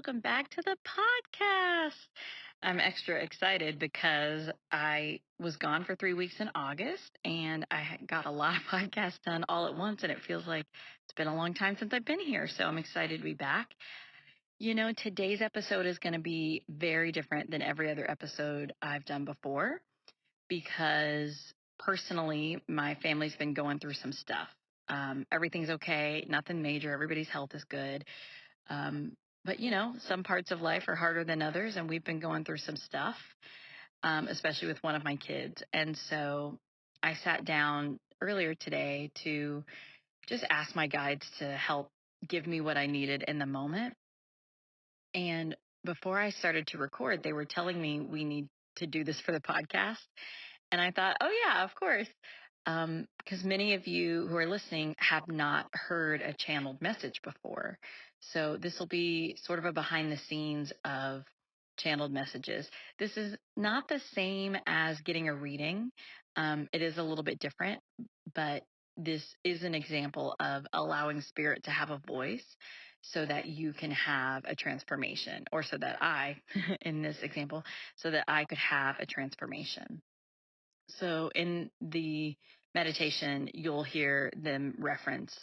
welcome back to the podcast. I'm extra excited because I was gone for 3 weeks in August and got a lot of podcasts done all at once, and it feels like it's been a long time since I've been here. So I'm excited to be back. Today's episode is going to be very different than every other episode I've done before because personally, my family's been going through some stuff. Everything's okay, nothing major, everybody's health is good. Um, but some parts of life are harder than others, and we've been going through some stuff, especially with one of my kids. And so I sat down earlier today to just ask my guides to help give me what I needed in the moment. And before I started to record, they were telling me we need to do this for the podcast. And I thought, oh, yeah, of course. Because many of you who are listening have not heard a channeled message before. So this will be sort of a behind the scenes of channeled messages. This is not the same as getting a reading. It is a little bit different, but this is an example of allowing spirit to have a voice so that you can have a transformation, or so that I, in this example, so that I could have a transformation. So in the meditation, you'll hear them reference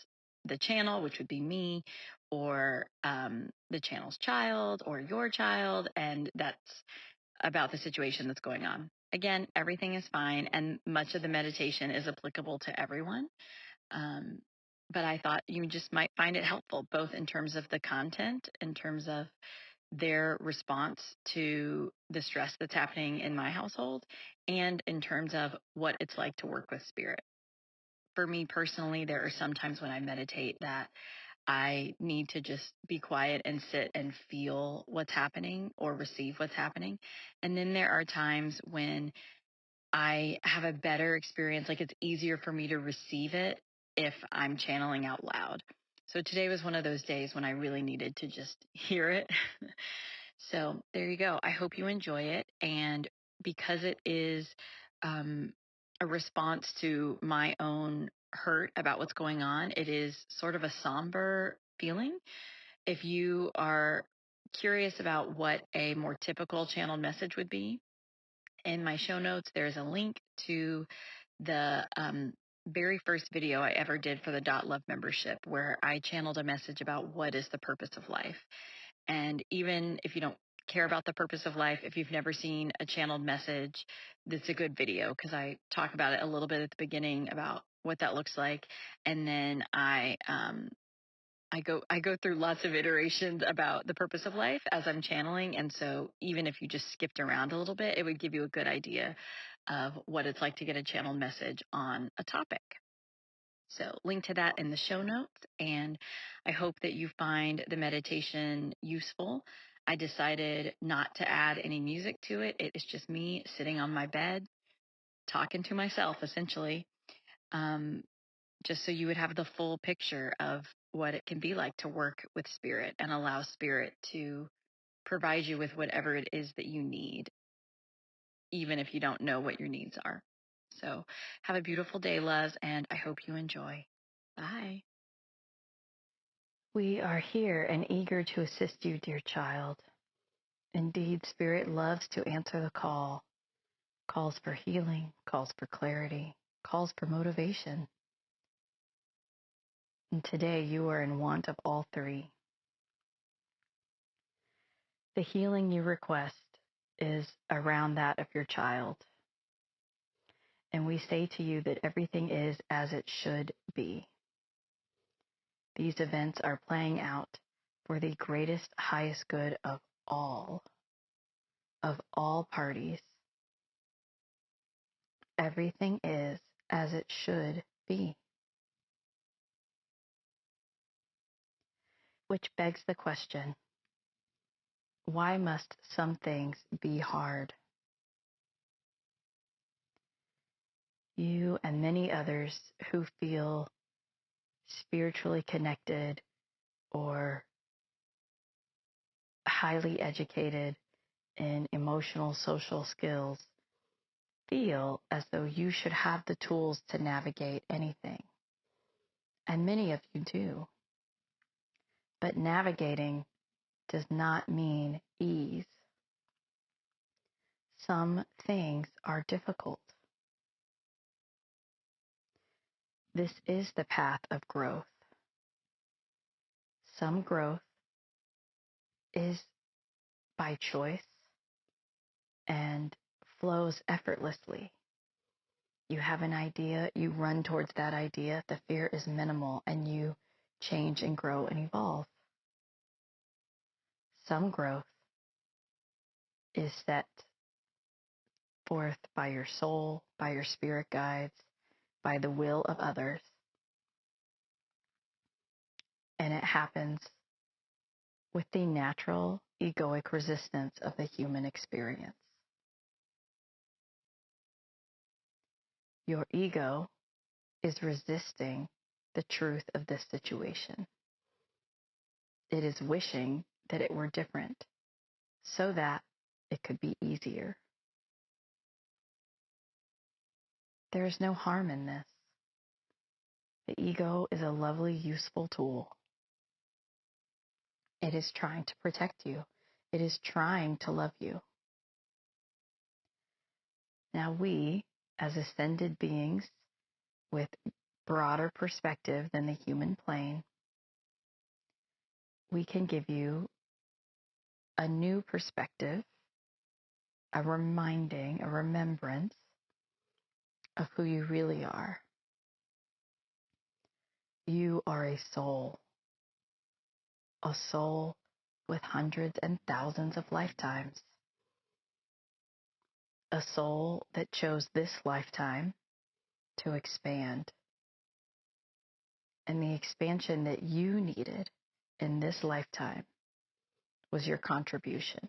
the channel, which would be me, or the channel's child, or your child, and that's about the situation that's going on. Again, everything is fine, and much of the meditation is applicable to everyone. Um, but I thought you just might find it helpful, both in terms of the content, in terms of their response to the stress that's happening in my household, and in terms of what it's like to work with spirit. For me personally, there are some times when I meditate that I need to just be quiet and sit and feel what's happening or receive what's happening. And then there are times when I have a better experience, like it's easier for me to receive it if I'm channeling out loud. So today was one of those days when I really needed to just hear it. So there you go. I hope you enjoy it. And because it is a response to my own hurt about what's going on, it is sort of a somber feeling. If you are curious about what a more typical channeled message would be, in my show notes, there's a link to the very first video I ever did for the Dot Love membership, where I channeled a message about what is the purpose of life. And even if you don't care about the purpose of life, if you've never seen a channeled message, that's a good video, because I talk about it a little bit at the beginning about what that looks like. And then I go through lots of iterations about the purpose of life as I'm channeling. And so even if you just skipped around a little bit, it would give you a good idea of what it's like to get a channeled message on a topic. So link to that in the show notes. And I hope that you find the meditation useful. I decided not to add any music to it. It is just me sitting on my bed, talking to myself, essentially. Just so you would have the full picture of what it can be like to work with spirit and allow spirit to provide you with whatever it is that you need, even if you don't know what your needs are. So have a beautiful day, loves, and I hope you enjoy. Bye. We are here and eager to assist you, dear child. Indeed, Spirit loves to answer the call. Calls for healing, calls for clarity, calls for motivation. And today you are in want of all three. The healing you request is around that of your child. And we say to you that everything is as it should be. These events are playing out for the greatest, highest good of all parties. Everything is as it should be. Which begs the question, why must some things be hard? You and many others who feel spiritually connected or highly educated in emotional social skills feel as though you should have the tools to navigate anything. And many of you do. But navigating does not mean ease. Some things are difficult. This is the path of growth. Some growth is by choice and flows effortlessly. You have an idea, you run towards that idea, the fear is minimal, and you change and grow and evolve. Some growth is set forth by your soul, by your spirit guides, by the will of others, and it happens with the natural egoic resistance of the human experience. Your ego is resisting the truth of this situation. It is wishing that it were different so that it could be easier. There is no harm in this. The ego is a lovely, useful tool. It is trying to protect you. It is trying to love you. Now we, as ascended beings with broader perspective than the human plane, we can give you a new perspective, a remembrance of who you really are. You are a soul with hundreds and thousands of lifetimes, a soul that chose this lifetime to expand. And the expansion that you needed in this lifetime was your contribution.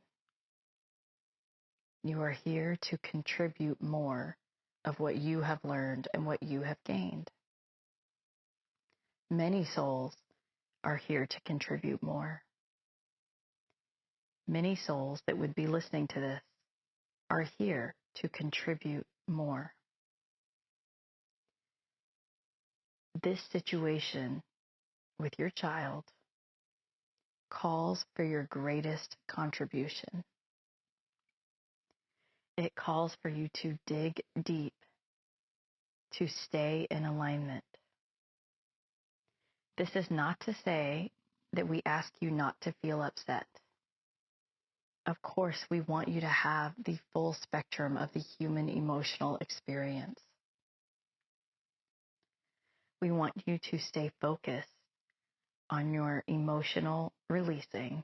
You are here to contribute more of what you have learned and what you have gained. Many souls are here to contribute more. Many souls that would be listening to this are here to contribute more. This situation with your child calls for your greatest contribution. It calls for you to dig deep, to stay in alignment. This is not to say that we ask you not to feel upset. Of course, we want you to have the full spectrum of the human emotional experience. We want you to stay focused on your emotional releasing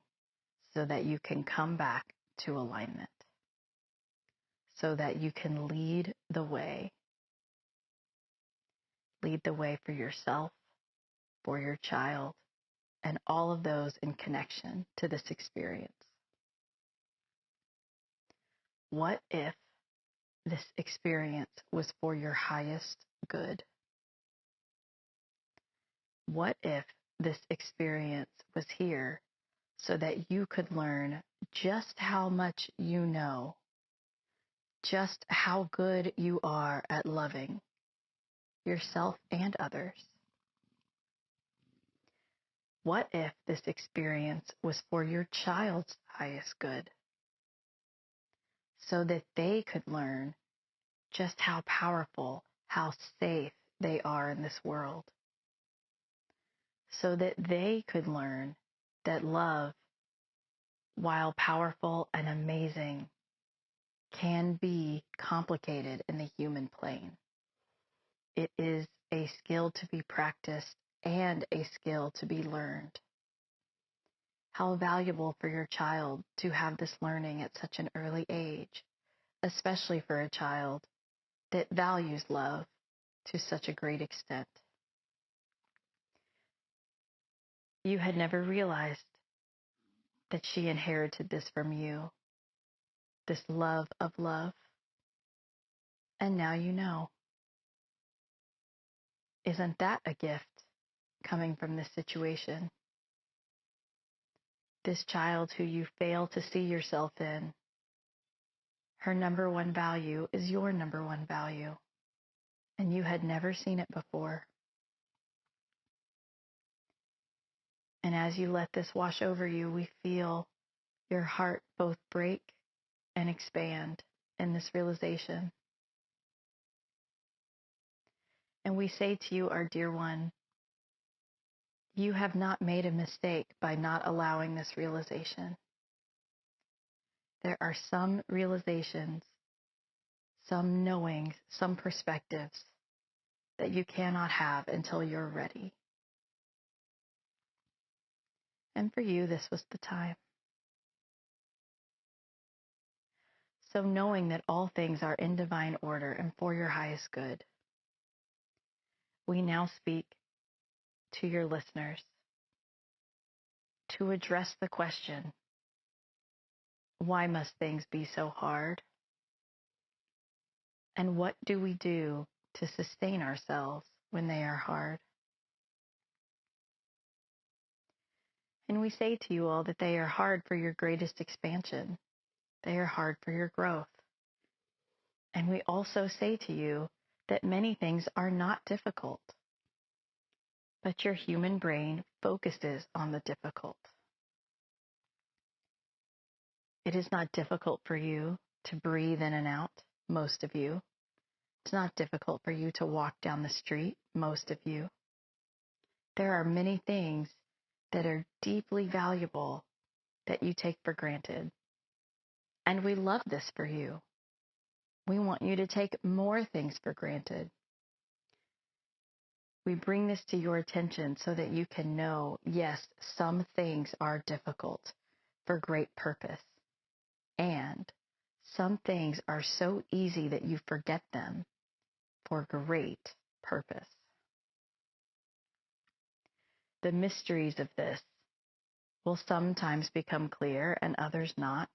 so that you can come back to alignment, so that you can lead the way. Lead the way for yourself, for your child, and all of those in connection to this experience. What if this experience was for your highest good? What if this experience was here so that you could learn just how much you know, just how good you are at loving yourself and others? What if this experience was for your child's highest good, so that they could learn just how powerful, how safe they are in this world, so that they could learn that love, while powerful and amazing, can be complicated in the human plane. It is a skill to be practiced and a skill to be learned. How valuable for your child to have this learning at such an early age, especially for a child that values love to such a great extent. You had never realized that she inherited this from you, this love of love. And now you know. Isn't that a gift coming from this situation? This child who you fail to see yourself in, her number one value is your number one value, and you had never seen it before. And as you let this wash over you, we feel your heart both break and expand in this realization. And we say to you, our dear one, you have not made a mistake by not allowing this realization. There are some realizations, some knowings, some perspectives that you cannot have until you're ready. And for you, this was the time. So knowing that all things are in divine order and for your highest good, we now speak to your listeners to address the question, why must things be so hard? And what do we do to sustain ourselves when they are hard? And we say to you all that they are hard for your greatest expansion. They are hard for your growth. And we also say to you that many things are not difficult, but your human brain focuses on the difficult. It is not difficult for you to breathe in and out, most of you. It's not difficult for you to walk down the street, most of you. There are many things that are deeply valuable that you take for granted. And we love this for you. We want you to take more things for granted. We bring this to your attention so that you can know, yes, some things are difficult for great purpose. And some things are so easy that you forget them for great purpose. The mysteries of this will sometimes become clear and others not.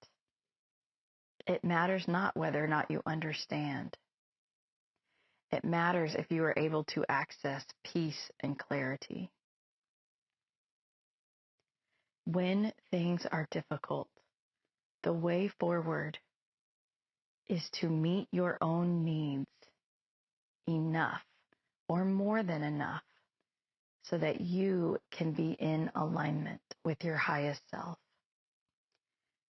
It matters not whether or not you understand. It matters if you are able to access peace and clarity. When things are difficult, the way forward is to meet your own needs enough or more than enough so that you can be in alignment with your highest self.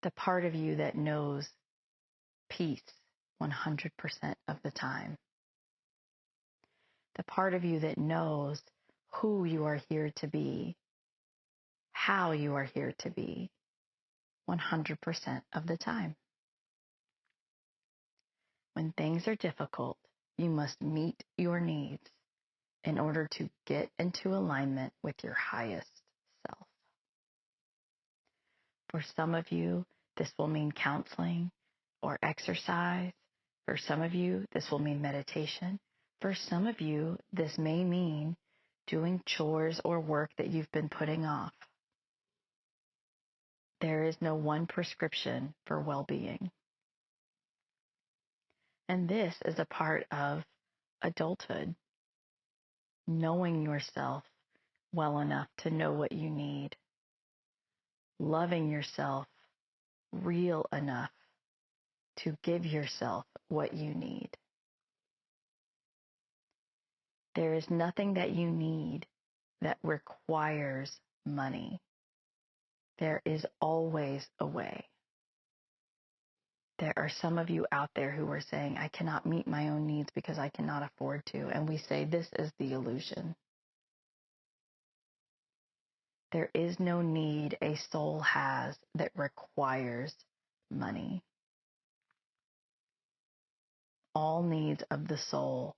The part of you that knows peace 100% of the time. The part of you that knows who you are here to be, how you are here to be 100% of the time. When things are difficult, you must meet your needs in order to get into alignment with your highest self. For some of you, this will mean counseling or exercise. For some of you, this will mean meditation. For some of you, this may mean doing chores or work that you've been putting off. There is no one prescription for well-being. And this is a part of adulthood, knowing yourself well enough to know what you need, loving yourself real enough to give yourself what you need. There is nothing that you need that requires money. There is always a way. There are some of you out there who are saying, I cannot meet my own needs because I cannot afford to. And we say, this is the illusion. There is no need a soul has that requires money. All needs of the soul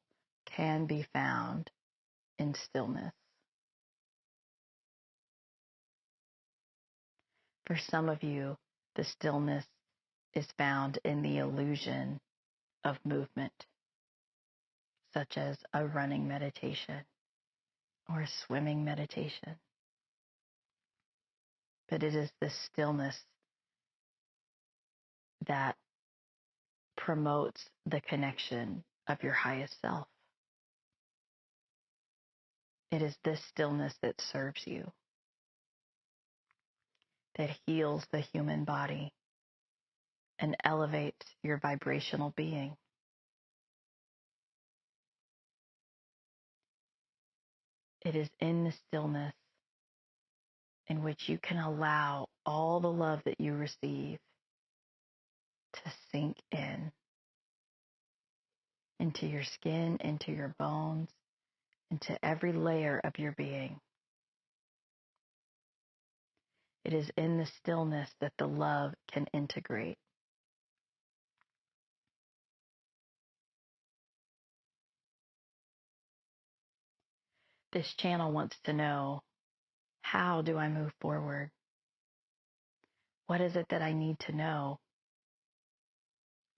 can be found in stillness. For some of you, the stillness is found in the illusion of movement, such as a running meditation or a swimming meditation. But it is the stillness that promotes the connection of your highest self. It is this stillness that serves you, that heals the human body and elevates your vibrational being. It is in the stillness in which you can allow all the love that you receive to sink into your skin, into your bones, into every layer of your being. It is in the stillness that the love can integrate. This channel wants to know, how do I move forward? What is it that I need to know?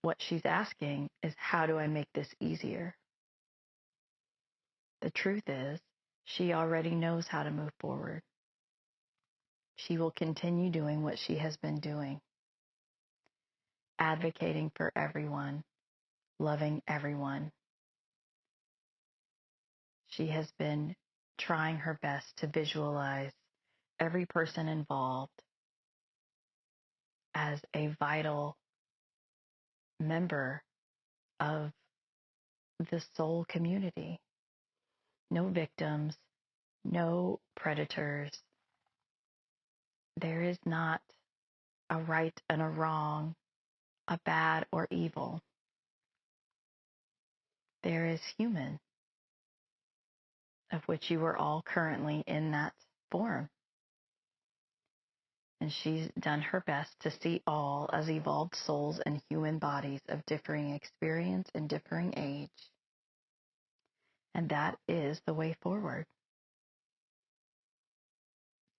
What she's asking is, how do I make this easier? The truth is, she already knows how to move forward. She will continue doing what she has been doing, advocating for everyone, loving everyone. She has been trying her best to visualize every person involved as a vital member of the soul community. No victims, no predators. There is not a right and a wrong, a bad or evil. There is human, of which you are all currently in that form. And she's done her best to see all as evolved souls and human bodies of differing experience and differing age. And that is the way forward.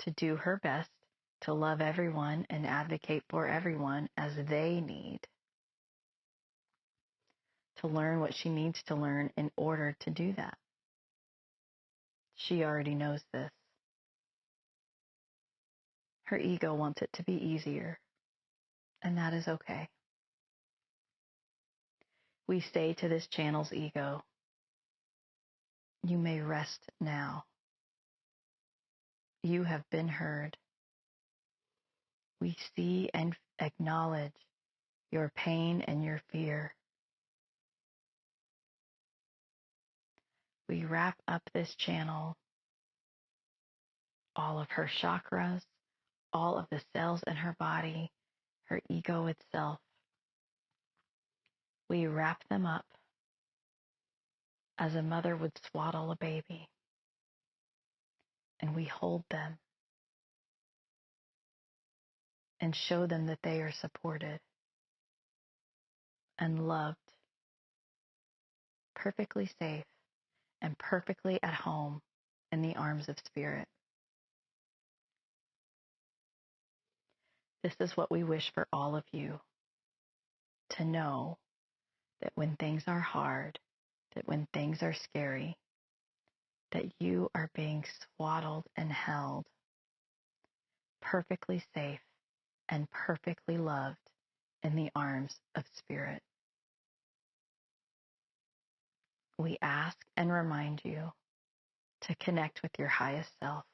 To do her best to love everyone and advocate for everyone as they need. To learn what she needs to learn in order to do that. She already knows this. Her ego wants it to be easier, and that is okay. We say to this channel's ego, you may rest now. You have been heard. We see and acknowledge your pain and your fear. We wrap up this channel, all of her chakras, all of the cells in her body, her ego itself. We wrap them up as a mother would swaddle a baby, and we hold them and show them that they are supported and loved, perfectly safe and perfectly at home in the arms of spirit. This is what we wish for all of you, to know that when things are hard, that when things are scary, that you are being swaddled and held, perfectly safe and perfectly loved in the arms of spirit. We ask and remind you to connect with your highest self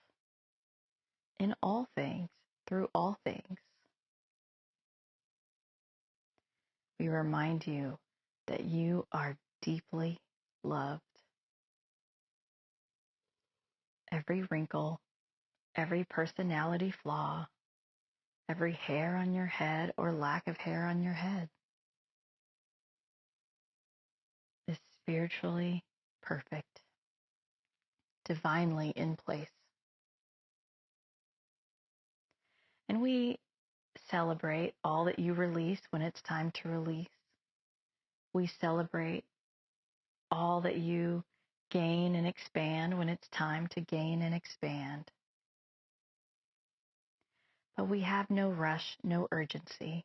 in all things, through all things. We remind you that you are deeply loved. Every wrinkle, every personality flaw, every hair on your head or lack of hair on your head is spiritually perfect, divinely in place. And we celebrate all that you release when it's time to release. We celebrate all that you gain and expand when it's time to gain and expand. But we have no rush, no urgency,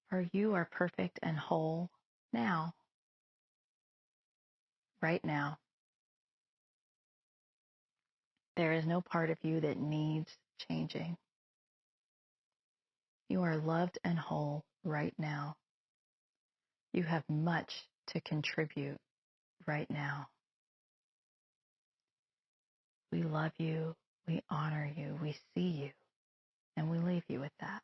for you are perfect and whole now, right now. There is no part of you that needs changing. You are loved and whole right now. You have much to contribute right now. We love you, we honor you, we see you, and we leave you with that.